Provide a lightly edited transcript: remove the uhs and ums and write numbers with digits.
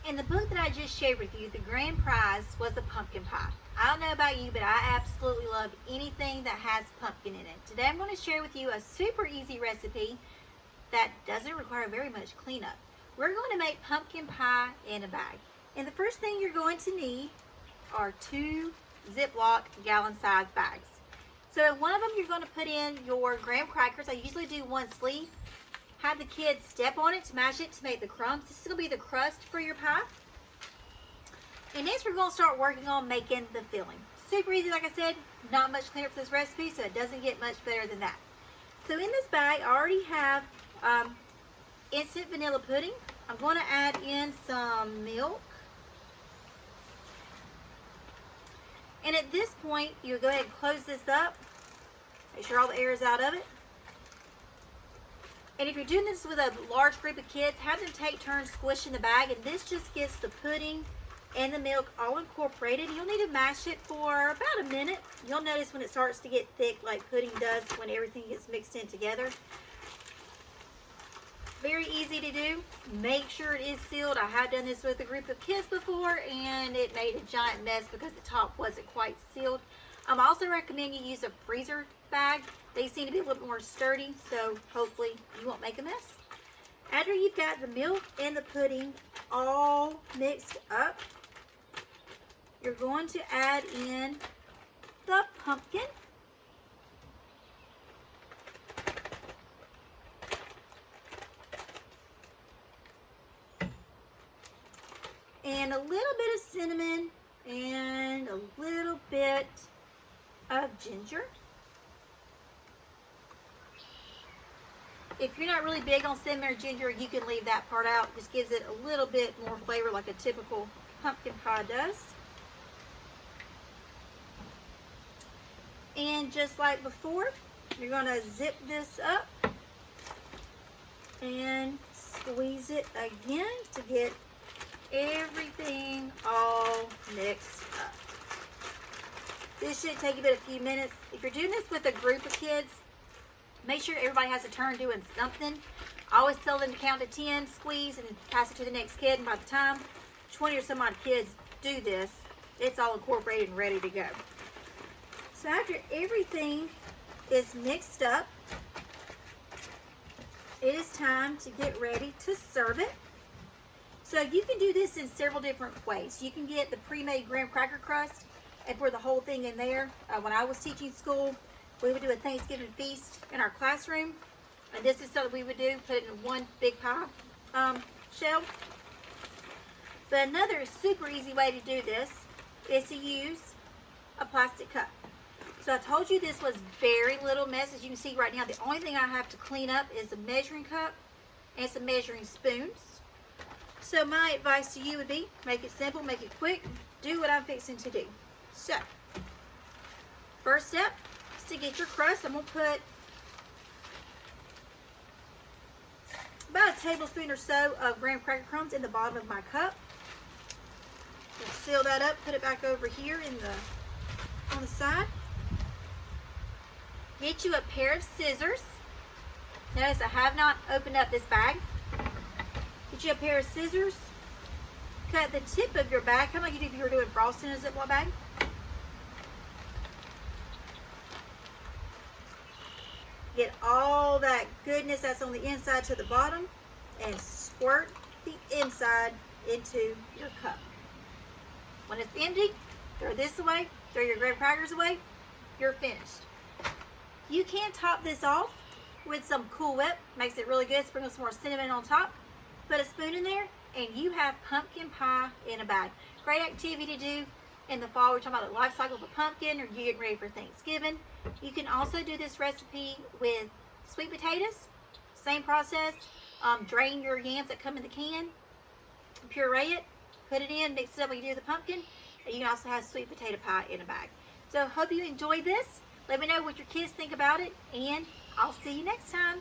In the book that I just shared with you, the grand prize was a pumpkin pie. I don't know about you, but I absolutely love anything that has pumpkin in it. Today I'm going to share with you a super easy recipe that doesn't require very much cleanup. We're going to make pumpkin pie in a bag. And the first thing you're going to need are 2 Ziploc gallon-sized bags. So in one of them you're going to put in your graham crackers. I usually do 1 sleeve. Have the kids step on it to mash it to make the crumbs. This is going to be the crust for your pie. And next we're going to start working on making the filling. Super easy, like I said, not much cleanup for this recipe, so it doesn't get much better than that. So in this bag I already have instant vanilla pudding. I'm going to add in some milk. And at this point, you go ahead and close this up. Make sure all the air is out of it. And if you're doing this with a large group of kids, have them take turns squishing the bag, and this just gets the pudding and the milk all incorporated. You'll need to mash it for about a minute. You'll notice when it starts to get thick like pudding does when everything gets mixed in together. Very easy to do. Make sure it is sealed. I have done this with a group of kids before and it made a giant mess because the top wasn't quite sealed. I also recommend you use a freezer bag. They seem to be a little bit more sturdy, so hopefully you won't make a mess. After you've got the milk and the pudding all mixed up, you're going to add in the pumpkin. And a little bit of cinnamon and a little bit of ginger. If you're not really big on cinnamon or ginger, you can leave that part out. Just gives it a little bit more flavor like a typical pumpkin pie does. And just like before, you're going to zip this up and squeeze it again to get everything all mixed up. This should take you a few minutes. If you're doing this with a group of kids, make sure everybody has a turn doing something. I always tell them to count to 10, squeeze, and pass it to the next kid. And by the time 20 or some odd kids do this, it's all incorporated and ready to go. So after everything is mixed up, it is time to get ready to serve it. So you can do this in several different ways. You can get the pre-made graham cracker crust and pour the whole thing in there. When I was teaching school, we would do a Thanksgiving feast in our classroom. And this is something we would do, put it in one big pie shell. But another super easy way to do this is to use a plastic cup. So I told you this was very little mess. As you can see right now, the only thing I have to clean up is a measuring cup and some measuring spoons. So my advice to you would be, make it simple, make it quick, do what I'm fixing to do. So, first step is to get your crust. I'm going to put about a tablespoon or so of graham cracker crumbs in the bottom of my cup. Just seal that up, put it back over here on the side. Get you a pair of scissors. Notice I have not opened up this bag. Get you a pair of scissors. Cut the tip of your bag, kind of like you do if you were doing frosting in a Ziploc bag. Get all that goodness that's on the inside to the bottom and squirt the inside into your cup. When it's empty, throw this away, throw your graham crackers away, you're finished. You can top this off with some Cool Whip. Makes it really good. Sprinkle some more cinnamon on top. Put a spoon in there and you have pumpkin pie in a bag. Great activity to do in the fall. We're talking about the life cycle of a pumpkin, or you getting ready for Thanksgiving. You can also do this recipe with sweet potatoes. Same process. Drain your yams that come in the can, puree it, put it in, mix it up like you do the pumpkin, and you can also have sweet potato pie in a bag. So hope you enjoyed this. Let me know what your kids think about it, and I'll see you next time.